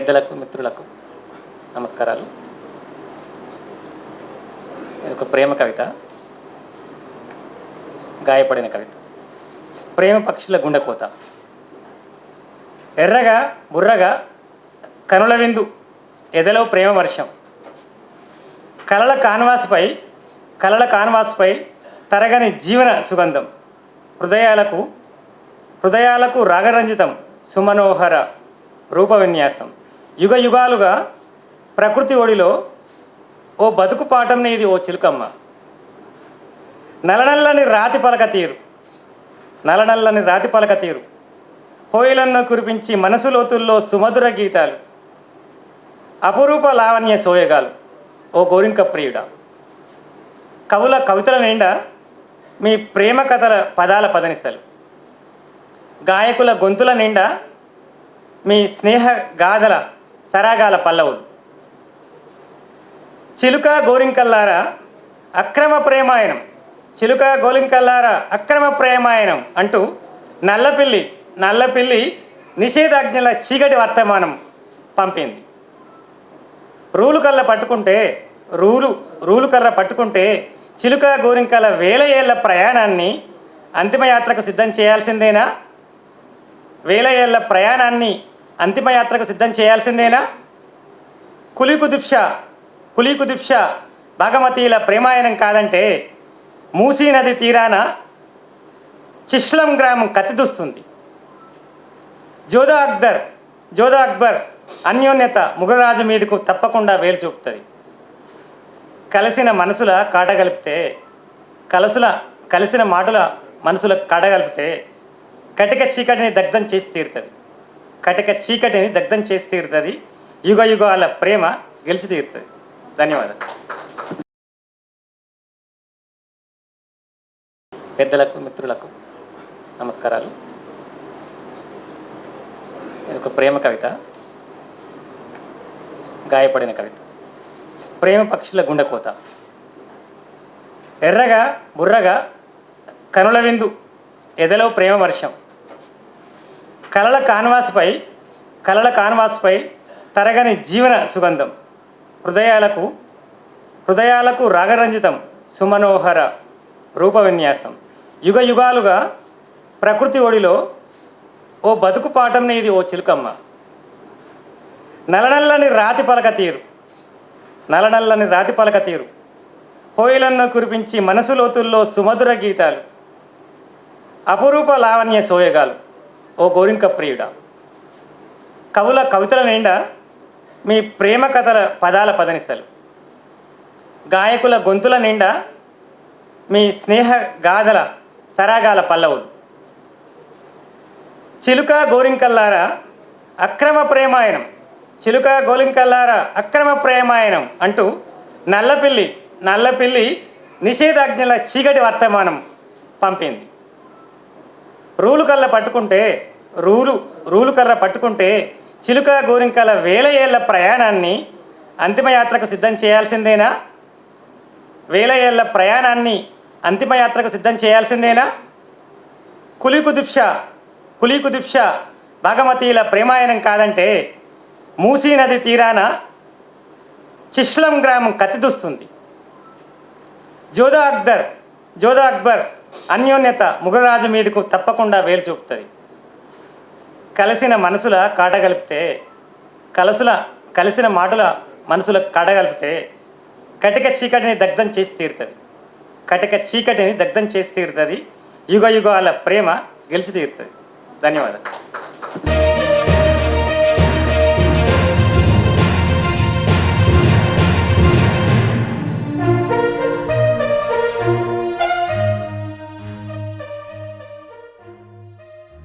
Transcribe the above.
పెద్దలకు మిత్రులకు నమస్కారాలు. ఇది ఒక ప్రేమ కవిత, గాయపడిన కవిత. ప్రేమ పక్షుల గుండెకోత. ఎర్రగా బుర్రగా కనుల విందు ఎదలో ప్రేమ వర్షం. కలల కాన్వాస్పై తరగని జీవన సుగంధం. హృదయాలకు రాగరంజితం సుమనోహర రూప విన్యాసం. యుగ యుగాలుగా ప్రకృతి ఒడిలో ఓ బతుకు పాఠం నీది ఓ చిలుకమ్మ. నలనల్లని రాతి పలక తీరు కోయిలನ್ನು కురిపించి మనసు లోతుల్లో సుమధుర గీతాలు. అపురూప లావణ్య సోయగాలు ఓ గోరింక ప్రియుడా. కవితల నిండా మీ ప్రేమ కథల పదాల పదనిస్తలు. గాయకుల గొంతుల నిండా మీ స్నేహ గాథల సరాగాల పల్లవులు. చిలుక గోరింకల్లారా అక్రమ ప్రేమాయణం అంటూ నల్లపిల్లి నిషేధాజ్ఞల చీకటి వర్తమానం పంపింది. రూలు కర్ర పట్టుకుంటే చిలుక గోరింకల వేల ఏళ్ల ప్రయాణాన్ని అంతిమయాత్రకు సిద్ధం చేయాల్సిందేనా? కులీకుదిప్ష భాగమతీల ప్రేమాయణం కాదంటే మూసీ నది తీరాన చిష్లం గ్రామం కత్తిదూస్తుంది. జోధా అక్బర్ అన్యోన్యత ముగరాజు మీదకు తప్పకుండా వేలు చూపుతుంది. కలిసిన మాటల మనసుల కాడగలిపితే కటిక చీకటిని దగ్ధం చేసి తీరుతుంది. యుగ యుగాల ప్రేమ గెలిచి తీరుతుంది. ధన్యవాదాలు. పెద్దలకు మిత్రులకు నమస్కారాలు. ఇది ఒక ప్రేమ కవిత, గాయపడిన కవిత. ప్రేమ పక్షుల గుండెకోత. ఎర్రగా బుర్రగా కనుల విందు ఎదలో ప్రేమ వర్షం. కలల కాన్వాస్పై తరగని జీవన సుగంధం. హృదయాలకు రాగరంజితం సుమనోహర రూప విన్యాసం. యుగ యుగాలుగా ప్రకృతి ఒడిలో ఓ బతుకు పాఠం నీది ఓ చిలుకమ్మ. నలనల్లని రాతి పలక తీరు కోయిలನ್ನು కురిపించి మనసు లోతుల్లో సుమధుర గీతాలు. అపురూప లావణ్య సోయగాలు ఓ గోరింక ప్రియుడా. కవితల నిండా మీ ప్రేమ కథల పదాల పదనిస్తలు. గాయకుల గొంతుల నిండా మీ స్నేహ గాథల సరాగాల పల్లవులు. చిలుక గోరింకల్లారా అక్రమ ప్రేమాయణం అంటూ నల్లపిల్లి నిషేధాజ్ఞల చీకటి వర్తమానం పంపింది. రూలు కర్ర పట్టుకుంటే చిలుక గోరింకల వేల ఏళ్ల ప్రయాణాన్ని అంతిమయాత్రకు సిద్ధం చేయాల్సిందేనా? కులీకుదిప్ష భాగమతీల ప్రేమాయణం కాదంటే మూసీ నది తీరాన చిష్లం గ్రామం కత్తిదూస్తుంది. జోధా అక్బర్ అన్యోన్యత ముగరాజు మీదకు తప్పకుండా వేలు చూపుతుంది. కలిసిన మాటల మనసుల కాడగలిపితే కటిక చీకటిని దగ్ధం చేసి తీరుతుంది. యుగ యుగాల ప్రేమ గెలిచి తీరుతుంది. ధన్యవాదాలు.